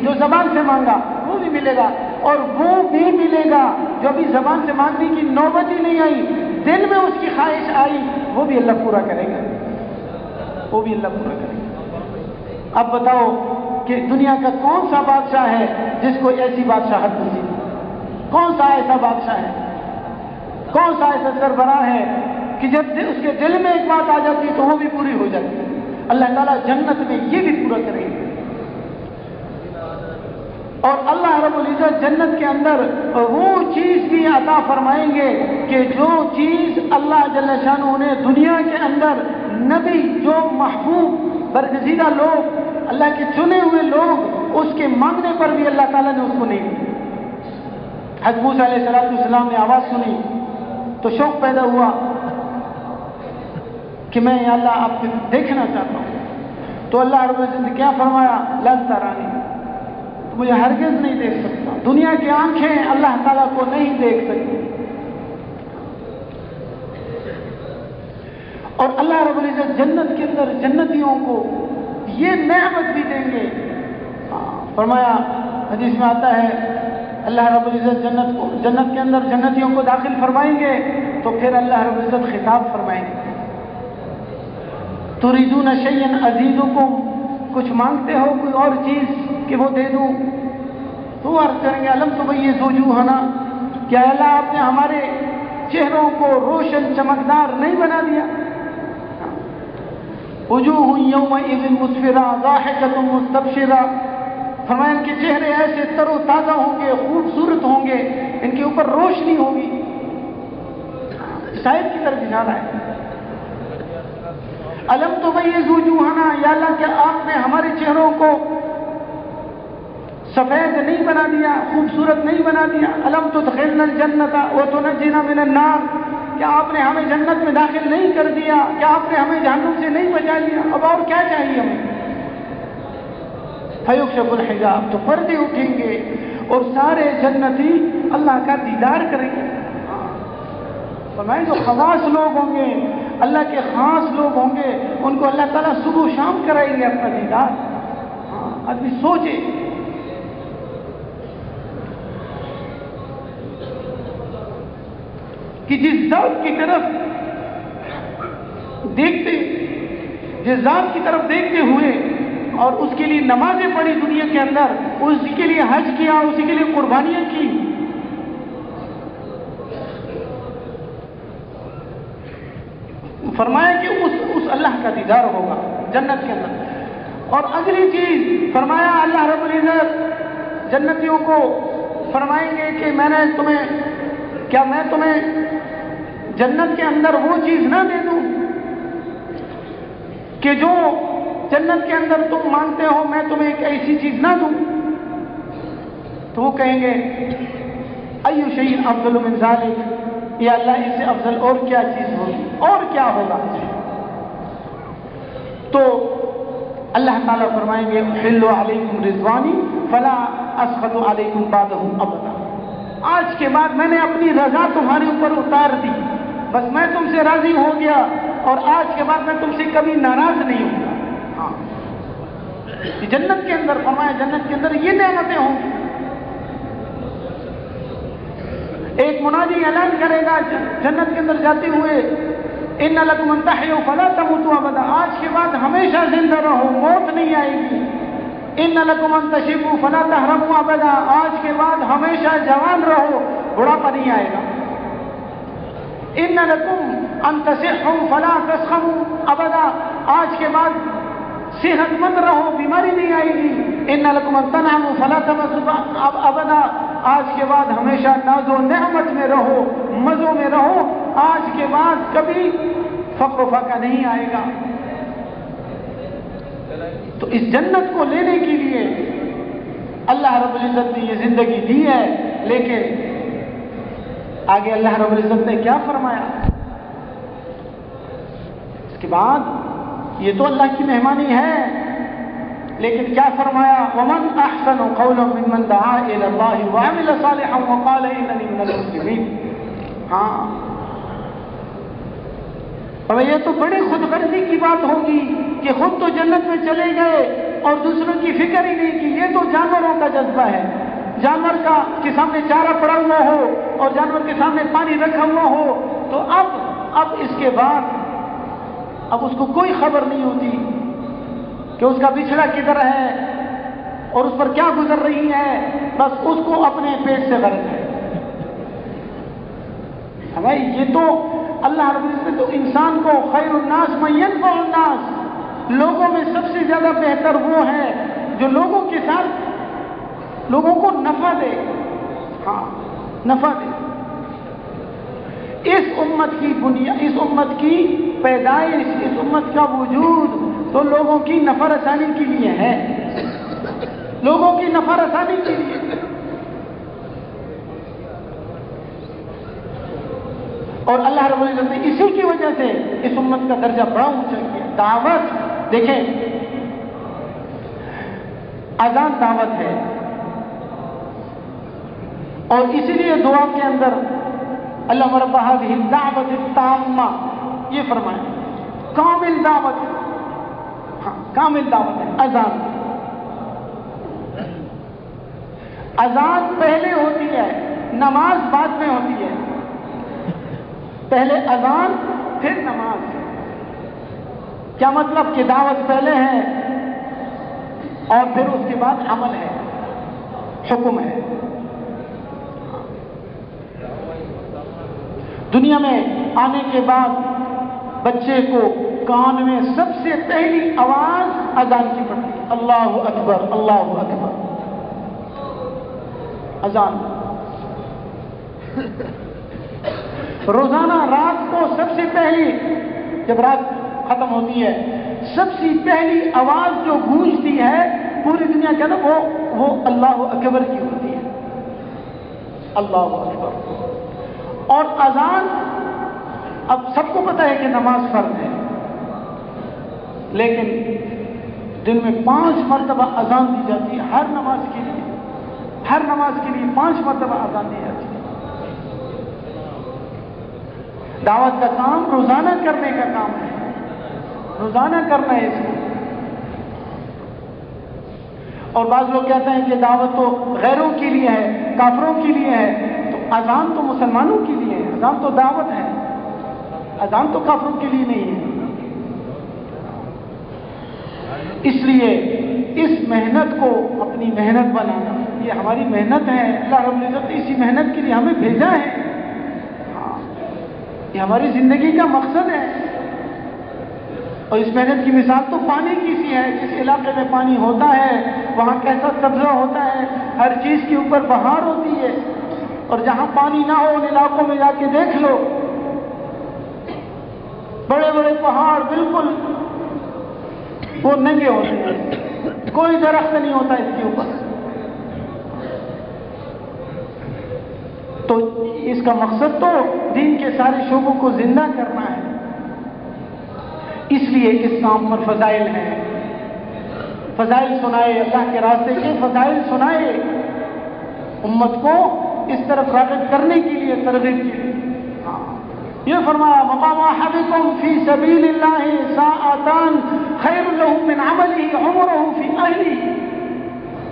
جو زبان سے مانگا وہ بھی ملے گا، اور وہ بھی ملے گا جو ابھی زبان سے مانگنے کی نوبت ہی نہیں آئی، دل میں اس کی خواہش آئی، وہ بھی اللہ پورا کرے گا، وہ بھی اللہ پورا کرے گا۔ اب بتاؤ کہ دنیا کا کون سا بادشاہ ہے جس کو ایسی بادشاہت نصیب؟ کون سا ایسا بادشاہ ہے، کون سا ایسا سربراہ ہے کہ جب اس کے دل میں ایک بات آ جاتی ہے تو وہ بھی پوری ہو جاتی ہے؟ اللہ تعالیٰ جنت میں یہ بھی پورا کریں گے۔ اور اللہ رب العزت جنت کے اندر وہ چیز بھی عطا فرمائیں گے کہ جو چیز اللہ جل شانہ نے دنیا کے اندر نبی، جو محبوب برگزیدہ لوگ، اللہ کے چنے ہوئے لوگ، اس کے مانگنے پر بھی اللہ تعالیٰ نے اس کو نہیں دی۔ حضرت موسیٰ علیہ السلام نے آواز سنی تو شوق پیدا ہوا کہ میں یا اللہ آپ کو دیکھنا چاہتا ہوں، تو اللہ رب العزت نے کیا فرمایا؟ لن ترانی، مجھے ہرگز نہیں دیکھ سکتا۔ دنیا کی آنکھیں اللہ تعالیٰ کو نہیں دیکھ سکتی، اور اللہ رب العزت جنت کے اندر جنتیوں کو یہ نعمت بھی دیں گے۔ فرمایا حدیث میں آتا ہے اللہ رب العزت جنت کے اندر جنتیوں کو داخل فرمائیں گے تو پھر اللہ رب العزت خطاب فرمائیں گے، تُرِيدُونَ شَيْئًا أَزِيدُكُمْ، کچھ مانگتے ہو کوئی اور چیز کہ وہ دے دوں؟ تو عرض کریں گے أَلَمْ تُبَيِّضْ وُجُوهَنَا، کیا اللہ آپ نے ہمارے چہروں کو روشن چمکدار نہیں بنا دیا؟ وجوہ یومئذ مسفرہ ضاحکۃ مستبشرہ، فرمایا ان کے چہرے ایسے تر و تازہ ہوں گے، خوبصورت ہوں گے، ان کے اوپر روشنی ہوگی۔ شاید کی طرف اشارہ ہے، الم تمیز وجوہنا، یا اللہ کیا آپ نے ہمارے چہروں کو سفید نہیں بنا دیا، خوبصورت نہیں بنا دیا؟ الم تدخلنا الجنت وتنجنا من النار، کیا آپ نے ہمیں جنت میں داخل نہیں کر دیا؟ کیا آپ نے ہمیں جہنم سے نہیں بچا لیا؟ اب اور کیا چاہیے ہمیں؟ فیکشف الحجاب، تو پردے اٹھیں گے اور سارے جنتی اللہ کا دیدار کریں گے۔ فرمائیں جو خواص لوگ ہوں گے، اللہ کے خاص لوگ ہوں گے، ان کو اللہ تعالیٰ صبح و شام کرائیں گے اپنا دیدار۔ آدمی سوچے کہ جس ذات کی طرف دیکھتے ہوئے اور اس کے لیے نمازیں پڑھی دنیا کے اندر، اسی کے لیے حج کیا، اسی کے لیے قربانیاں کی، فرمایا کہ اس اللہ کا دیدار ہوگا جنت کے اندر۔ اور اگلی چیز فرمایا اللہ رب العزت جنتیوں کو فرمائیں گے کہ میں تمہیں جنت کے اندر وہ چیز نہ دے دوں کہ جو جنت کے اندر تم مانگتے ہو، میں تمہیں ایک ایسی چیز نہ دوں؟ تو وہ کہیں گے ایو شیء افضل من ذلک، یا اللہ اس سے افضل اور کیا چیز ہوگی، اور کیا ہوگا؟ تو اللہ تعالیٰ فرمائیں گے احل علیکم رضوانی فلا اسخط علیکم بعدہ ابدا، آج کے بعد میں نے اپنی رضا تمہارے اوپر اتار دی، بس میں تم سے راضی ہو گیا اور آج کے بعد میں تم سے کبھی ناراض نہیں ہوں گا۔ ہاں جنت کے اندر فرمایا جنت کے اندر یہ نعمتیں ہوں گی۔ ایک منادی اعلان کرے گا جنت کے اندر جاتے ہوئے ان لکم ان تحیوا فلا تموتوا ابدا، آج کے بعد ہمیشہ زندہ رہو، موت نہیں آئے گی۔ ان لکم ان تشبوا فلا تحرموا ابدا، آج کے بعد ہمیشہ جوان رہو، بڑھاپا نہیں آئے گا۔ ان لکم ان تصحوا فلا تسقموا ابدا، آج کے بعد صحت مند رہو، بیماری نہیں آئے گی۔ ان لکم ان تنعموا فلا تمسوا ابدا، آج کے بعد ہمیشہ ناز و نعمت میں رہو، مزوں میں رہو، آج کے بعد کبھی فقر و فاقہ نہیں آئے گا۔ تو اس جنت کو لینے کے لیے اللہ رب العزت نے یہ زندگی دی ہے، لیکن آگے اللہ رب العزت نے کیا فرمایا؟ اس کے بعد یہ تو اللہ کی مہمانی ہے، لیکن کیا فرمایا؟ وَمَنْ أَحْسَنُ قَوْلًا مِّمَّنْ دَعَا إِلَى اللَّهِ وَعَمِلَ صَالِحًا وَقَالَ إِنَّنِي مِنَ الْمُسْلِمِينَ۔ ہاں اور یہ تو بڑی خود غرضی کی بات ہوگی کہ خود تو جنت میں چلے گئے اور دوسروں کی فکر ہی نہیں کی۔ یہ تو جانوروں کا جذبہ ہے، جانور کے سامنے چارہ پڑا ہوا ہو اور جانور کے سامنے پانی رکھا ہوا ہو، تو اب اس کے بعد اب اس کو کوئی خبر نہیں ہوتی کہ اس کا بچھڑا کدھر ہے اور اس پر کیا گزر رہی ہے، بس اس کو اپنے پیٹ سے غرض ہے۔ بھائی یہ تو اللہ رب العزت تو انسان کو خیر الناس من ينفع الناس، لوگوں میں سب سے زیادہ بہتر وہ ہے جو لوگوں کے ساتھ لوگوں کو نفع دے۔ ہاں نفع دے۔ اس امت کی بنیاد، اس امت کی پیدائش، اس امت کا وجود تو لوگوں کی نفع رسانی کے لیے ہے، لوگوں کی نفع رسانی کے لیے۔ اور اللہ رب العزت نے اسی کی وجہ سے اس امت کا درجہ بڑا اونچا کیا۔ دعوت دیکھیں، اذان دعوت ہے، اور اسی لیے دعا کے اندر اللہ رب هذه الدعوت التامہ یہ فرمائے، کامل دعوت ہے، ہاں کامل دعوت ہے اذان۔ اذان پہلے ہوتی ہے، نماز بعد میں ہوتی ہے، پہلے اذان پھر نماز۔ کیا مطلب کہ دعوت پہلے ہے اور پھر اس کے بعد عمل ہے، حکم ہے۔ دنیا میں آنے کے بعد بچے کو کان میں سب سے پہلی آواز اذان کی پڑتی ہے، اللہ اکبر اللہ اکبر، اذان۔ روزانہ رات کو سب سے پہلی، جب رات ختم ہوتی ہے، سب سے پہلی آواز جو گونجتی ہے پوری دنیا کے اندر وہ اللہ اکبر کی ہوتی ہے، اللہ اکبر۔ اور اذان اب سب کو پتہ ہے کہ نماز فرض ہے، لیکن دن میں 5 مرتبہ اذان دی جاتی ہے، ہر نماز کے لیے 5 مرتبہ اذان دی جاتی ہے۔ دعوت کا کام روزانہ کرنے کا کام ہے، روزانہ کرنا ہے اس کو۔ اور بعض لوگ کہتے ہیں کہ دعوت تو غیروں کے لیے ہے، کافروں کے لیے ہے، تو اذان تو مسلمانوں کے لیے ہے، اذان تو دعوت ہے، اذان تو کافروں کے لیے نہیں ہے۔ اس لیے اس محنت کو اپنی محنت بنانا، یہ ہماری محنت ہے، اللہ رب العزت نے اسی محنت کے لیے ہمیں بھیجا ہے، یہ ہماری زندگی کا مقصد ہے۔ اور اس محنت کی مثال تو پانی کی سی ہے، جس علاقے میں پانی ہوتا ہے وہاں کیسا سبزہ ہوتا ہے، ہر چیز کے اوپر بہار ہوتی ہے، اور جہاں پانی نہ ہو ان علاقوں میں جا کے دیکھ لو، بڑے بڑے پہاڑ بالکل وہ ننگے ہوتے ہیں، کوئی درخت نہیں ہوتا اس کے اوپر۔ تو اس کا مقصد تو دین کے سارے شعبوں کو زندہ کرنا ہے، اس لیے اس کام پر فضائل ہیں، فضائل سنائے، اللہ کے راستے کے فضائل سنائے، امت کو اس طرف راغب کرنے کے لیے، ترغیب کے لیے۔ یہ فرمایا مقام احدکم فی سبیل اللہ ساعتان خیر له من عمله عمره فی اہلہ،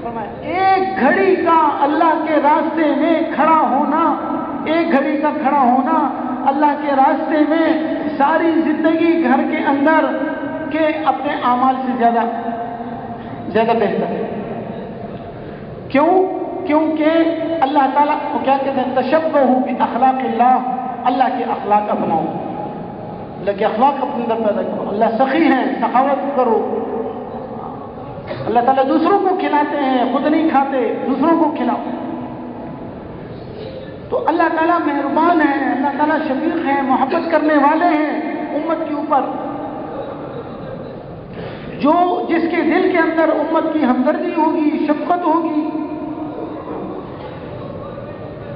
فرمایا ایک گھڑی کا اللہ کے راستے میں کھڑا ہونا، ایک گھڑی کا کھڑا ہونا اللہ کے راستے میں ساری زندگی گھر کے اندر کے اپنے اعمال سے زیادہ بہتر ہے۔ کیوں؟ کیونکہ اللہ تعالیٰ کو کیا کہتے ہیں، تشبہوا باخلاق اللہ، اللہ کے اخلاق اپناؤ، اللہ کے اخلاق اپنے اندر پیدا کرو۔ اللہ سخی ہیں، سخاوت کرو۔ اللہ تعالیٰ دوسروں کو کھلاتے ہیں، خود نہیں کھاتے، دوسروں کو کھلاؤ۔ تو اللہ تعالیٰ مہربان ہے، اللہ تعالیٰ شفیق ہے، محبت کرنے والے ہیں امت کے اوپر۔ جو جس کے دل کے اندر امت کی ہمدردی ہوگی، شفقت ہوگی،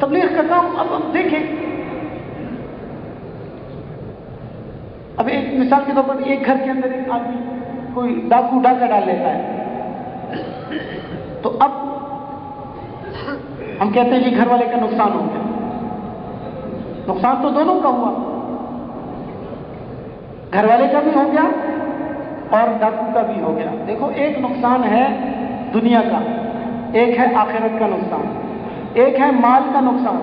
تبلیغ کا کام۔ اب دیکھیں، اب ایک مثال کے طور پر ایک گھر کے اندر ایک آدمی کوئی ڈاکہ ڈال لیتا ہے، تو اب ہم کہتے ہیں کہ گھر والے کا نقصان ہو گیا۔ نقصان تو دونوں کا ہوا، گھر والے کا بھی ہو گیا اور ڈاکو کا بھی ہو گیا۔ دیکھو، ایک نقصان ہے دنیا کا، ایک ہے آخرت کا نقصان، ایک ہے مال کا نقصان،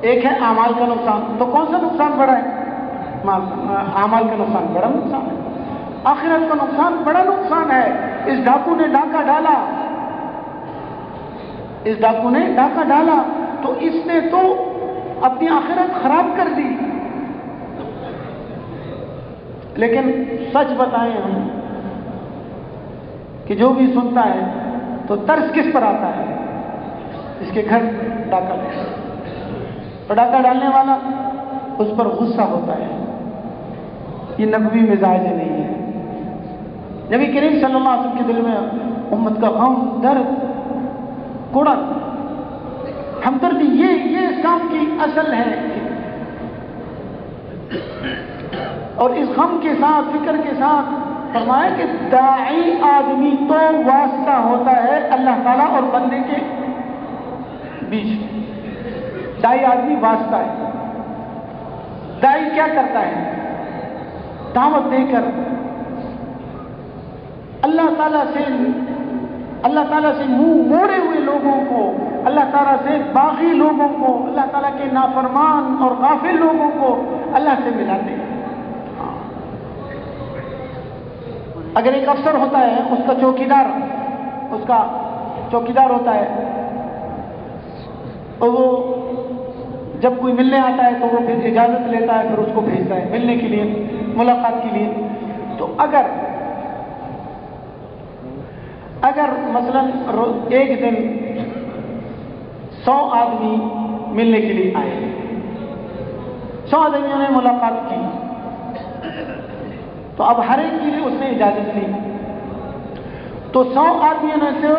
ایک ہے اعمال کا نقصان۔ تو کون سا نقصان بڑا ہے؟ اعمال کا نقصان بڑا نقصان ہے، آخرت کا نقصان بڑا نقصان ہے۔ اس ڈاکو نے ڈاکہ ڈالا، اس ڈاکو نے ڈاکہ ڈالا تو اس نے تو اپنی آخرت خراب کر دی۔ لیکن سچ بتائیں ہم کہ جو بھی سنتا ہے تو ترس کس پر آتا ہے؟ اس کے گھر ڈاکہ ڈالے، اور ڈاکہ ڈالنے والا اس پر غصہ ہوتا ہے۔ یہ نبوی مزاج نہیں ہے۔ نبی کریم صلی اللہ علیہ وسلم کے دل میں امت کا غم، درد، کوڑا، ہمدردی، یہ اس کام کی اصل ہے۔ اور اس غم کے ساتھ، فکر کے ساتھ فرمایا کہ داعی آدمی تو واسطہ ہوتا ہے اللہ تعالیٰ اور بندے کے بیچ۔ داعی آدمی واسطہ ہے۔ داعی کیا کرتا ہے؟ دعوت دے کر اللہ تعالیٰ سے منہ موڑے ہوئے لوگوں کو، اللہ تعالیٰ سے باغی لوگوں کو، اللہ تعالیٰ کے نافرمان اور غافل لوگوں کو اللہ سے ملاتے ہیں۔ اگر ایک افسر ہوتا ہے، اس کا چوکیدار ہوتا ہے، اور وہ جب کوئی ملنے آتا ہے تو وہ پھر اجازت لیتا ہے، پھر اس کو بھیجتا ہے ملنے کے لیے، ملاقات کے لیے۔ تو اگر مثلا ایک دن 100 آدمی ملنے کے لیے آئے، 100 آدمیوں نے ملاقات کی، تو اب ہر ایک کے لیے اس نے اجازت لی، تو 100 آدمیوں نے سے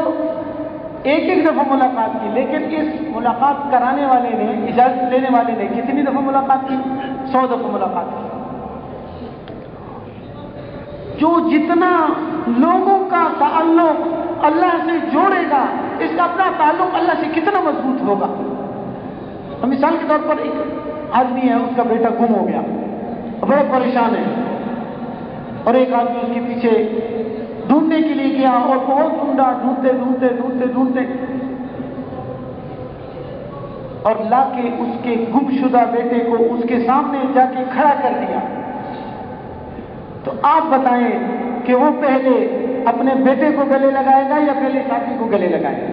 ایک دفعہ ملاقات کی، لیکن اس ملاقات کرانے والے نے، اجازت لینے والے نے کتنی دفعہ ملاقات کی؟ 100 دفعہ ملاقات کی. جو جتنا لوگوں کا تعلق اللہ سے جوڑے گا اس کا اپنا تعلق اللہ سے کتنا مضبوط ہوگا. مثال کے طور پر ایک آدمی ہے, اس کا بیٹا گم ہو گیا, بڑا پریشان ہے, اور ایک آدمی اس کے پیچھے ڈھونڈنے کے لیے گیا اور بہت ڈھونڈا, ڈھونڈتے اور لا کے اس کے گمشدہ بیٹے کو اس کے سامنے جا کے کھڑا کر دیا. تو آپ بتائیں کہ وہ پہلے اپنے بیٹے کو گلے لگائے گا یا پہلے ساتھی کو گلے لگائے گا؟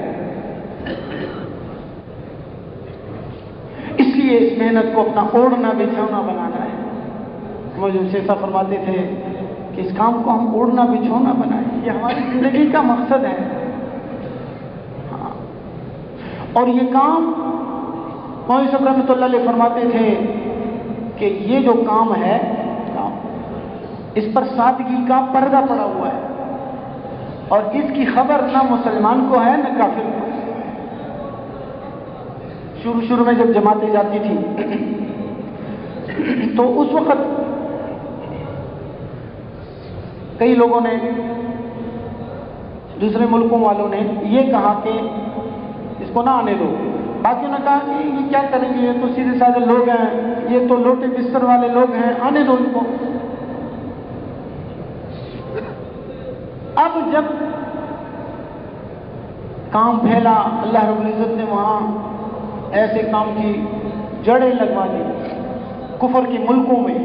اس لیے اس محنت کو اپنا اوڑھنا بچھونا بنانا ہے. مجھے شیخ صاحب فرماتے تھے کہ اس کام کو ہم اوڑھنا بچھونا بنائیں, یہ ہماری زندگی کا مقصد ہے. ہاں. اور یہ کام مولوی صاحب رحمۃ اللہ علیہ فرماتے تھے کہ یہ جو کام ہے اس پر سادگی کا پردہ پڑا ہوا ہے, اور اس کی خبر نہ مسلمان کو ہے نہ کافر کو. شروع میں جب جماعتیں جاتی تھی تو اس وقت کئی لوگوں نے, دوسرے ملکوں والوں نے یہ کہا کہ اس کو نہ آنے دو. باقیوں نے کہا کہ یہ کیا کریں گے, یہ تو سیدھے سادھے لوگ ہیں, یہ تو لوٹے بستر والے لوگ ہیں, آنے دو ان کو. اب جب کام پھیلا, اللہ رب العزت نے وہاں ایسے کام کی جڑیں لگوا دی کفر کے ملکوں میں.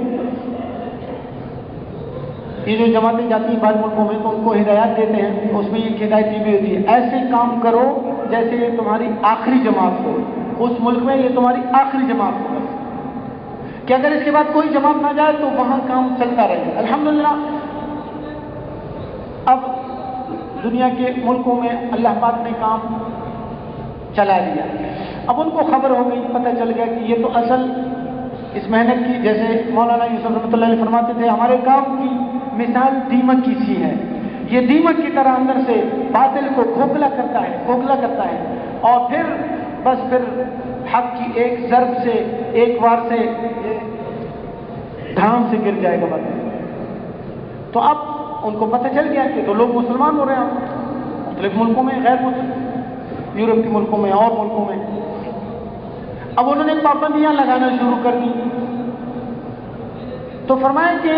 یہ جو جماعتیں جاتی ہیں بعض ملکوں میں تو ان کو ہدایات دیتے ہیں, اس میں یہ ہدایت دی بھی ہوتی ہے ایسے کام کرو جیسے یہ تمہاری آخری جماعت ہو. اس ملک میں یہ تمہاری آخری جماعت ہو, کہ اگر اس کے بعد کوئی جماعت نہ جائے تو وہاں کام چلتا رہے. الحمدللہ اب دنیا کے ملکوں میں اللہ پاک نے کام چلا لیا. اب ان کو خبر ہو گئی, پتہ چل گیا کہ یہ تو اصل اس محنت کی, جیسے مولانا یوسف رحمۃ اللہ علیہ فرماتے تھے ہمارے کام کی مثال دیمک کی سی ہے. یہ دیمک کی طرح اندر سے باطل کو کھوکھلا کرتا ہے اور پھر حق کی ایک ضرب سے, ایک وار سے دھام سے گر جائے گا باطل. تو اب ان کو پتہ چل گیا کہ تو لوگ مسلمان ہو رہے ہیں مختلف ملکوں میں, غیر مسلم یورپ کے ملکوں میں اور ملکوں میں. اب انہوں نے پابندیاں لگانا شروع کر دی. تو فرمایا کہ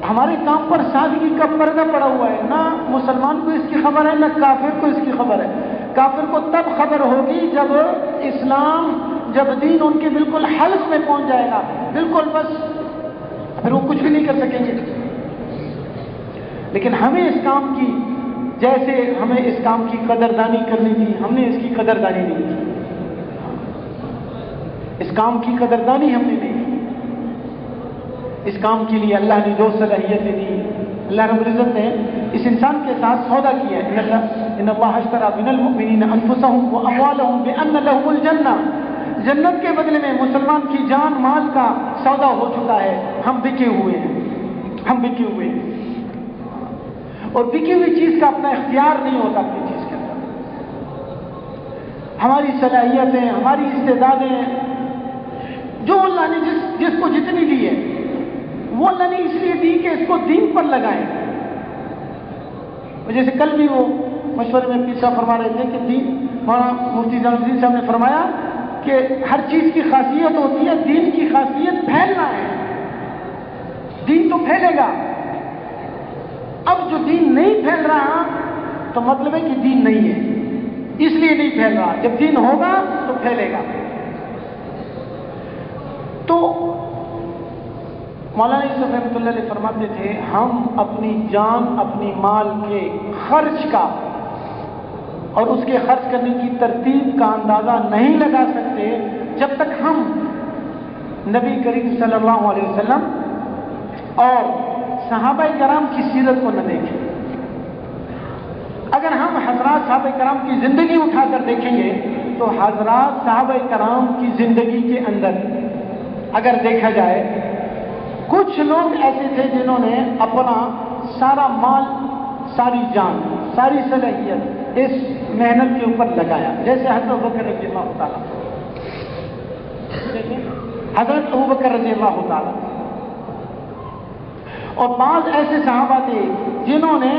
ہمارے کام پر سادگی کا پردہ پڑا ہوا ہے, نہ مسلمان کو اس کی خبر ہے نہ کافر کو اس کی خبر ہے. کافر کو تب خبر ہوگی جب اسلام, جب دین ان کے بالکل حلق میں پہنچ جائے گا, بالکل بس پھر وہ کچھ بھی نہیں کر سکیں گے. لیکن ہمیں اس کام کی, جیسے ہمیں اس کام کی قدردانی کرنی تھی, ہم نے اس کی قدردانی نہیں کی. اس کام کی قدردانی ہم نے نہیں کی. اس کام کے لیے اللہ نے جو صلاحیتیں دی, اللہ رب العزت نے اس انسان کے ساتھ سودا کیا ہے. ان اللہ اشتری من المؤمنین انفسهم واموالهم بان لهم الجنہ. جنت کے بدلے میں مسلمان کی جان مال کا سودا ہو چکا ہے. ہم بکے ہوئے ہیں. اور بکی ہوئی چیز کا اپنا اختیار نہیں ہوتا اپنی چیز کے اندر. ہماری صلاحیتیں, ہماری استعدادیں جو اللہ نے جس کو جتنی دی ہے وہ اللہ نے اس لیے دی کہ اس کو دین پر لگائیں. جیسے کل بھی وہ مشورے میں پیچھا فرما رہے تھے کہ دین, مولانا مفتی جان الدین صاحب نے فرمایا کہ ہر چیز کی خاصیت ہوتی ہے, دین کی خاصیت پھیلنا ہے. دین تو پھیلے گا. اب جو دین نہیں پھیل رہا تو مطلب ہے کہ دین نہیں ہے, اس لیے نہیں پھیل رہا. جب دین ہوگا تو پھیلے گا. تو مولانا یوسف رحمۃ اللہ علیہ فرماتے تھے ہم اپنی جان, اپنی مال کے خرچ کا اور اس کے خرچ کرنے کی ترتیب کا اندازہ نہیں لگا سکتے جب تک ہم نبی کریم صلی اللہ علیہ وسلم اور صحابہ کرام کی سیرت کو نہ دیکھیں. اگر ہم حضرات صحابہ کرام کی زندگی اٹھا کر دیکھیں گے تو حضرات صحابہ کرام کی زندگی کے اندر اگر دیکھا جائے, کچھ لوگ ایسے تھے جنہوں نے اپنا سارا مال, ساری جان, ساری صلاحیت اس محنت کے اوپر لگایا, جیسے حضرت ابوبکر رضی اللہ تعالیٰ. دیکھیں حضرت ابوبکر رضی اللہ تعالیٰ، اور بعض ایسے صحابہ تھے جنہوں نے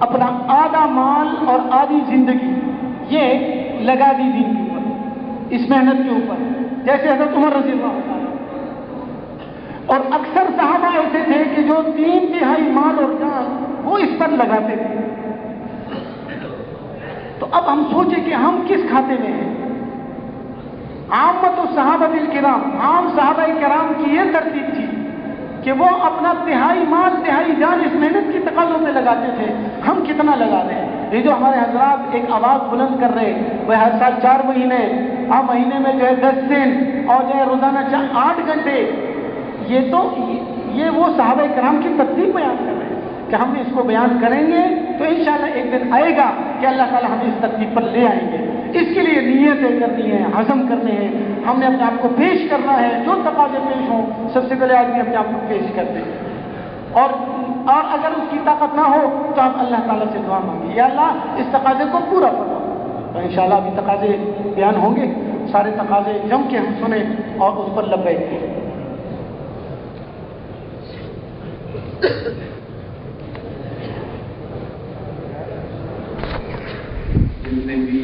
اپنا آدھا مال اور آدھی زندگی یہ لگا دی دین کے اوپر، اس محنت کے اوپر، جیسے حضرت عمر رضی اللہ تعالیٰ۔ اور اکثر صحابہ ایسے تھے کہ جو 3/4 مال اور جان وہ اس پر لگاتے تھے۔ تو اب ہم سوچیں کہ ہم کس کھاتے میں ہیں؟ عامت الصحابہ الکرام، عام صحابہ کرام کی یہ ترتیب تھی کہ وہ اپنا 1/3 مال 1/3 جان اس محنت کی تقاضوں میں لگاتے تھے۔ ہم کتنا لگا رہے ہیں؟ یہ جو ہمارے حضرات ایک آواز بلند کر رہے ہیں، وہ ہر سال 4 مہینے، ہر مہینے میں جو ہے 10 دن، اور جو ہے روزانہ 8 گھنٹے، یہ وہ صحابہ کرام کی ترتیب بیان کر رہے ہیں کہ ہم اس کو بیان کریں گے تو انشاءاللہ ایک دن آئے گا کہ اللہ تعالیٰ ہمیں اس ترتیب پر لے آئیں گے۔ اس کے لیے نیتیں کرنی ہے، عزم کرنے ہیں، ہم نے اپنے آپ کو پیش کرنا ہے، جو تقاضے پیش ہوں سب سے پہلے آدمی اپنے آپ کو پیش کر دے، اور اگر اس کی طاقت نہ ہو تو ہم اللہ تعالیٰ سے دعا مانگے، یا اللہ اس تقاضے کو پورا فرما۔ تو انشاءاللہ ابھی تقاضے بیان ہوں گے، سارے تقاضے جم کے ہم سنیں اور اس پر لبیک کہیں۔ جتنے بھی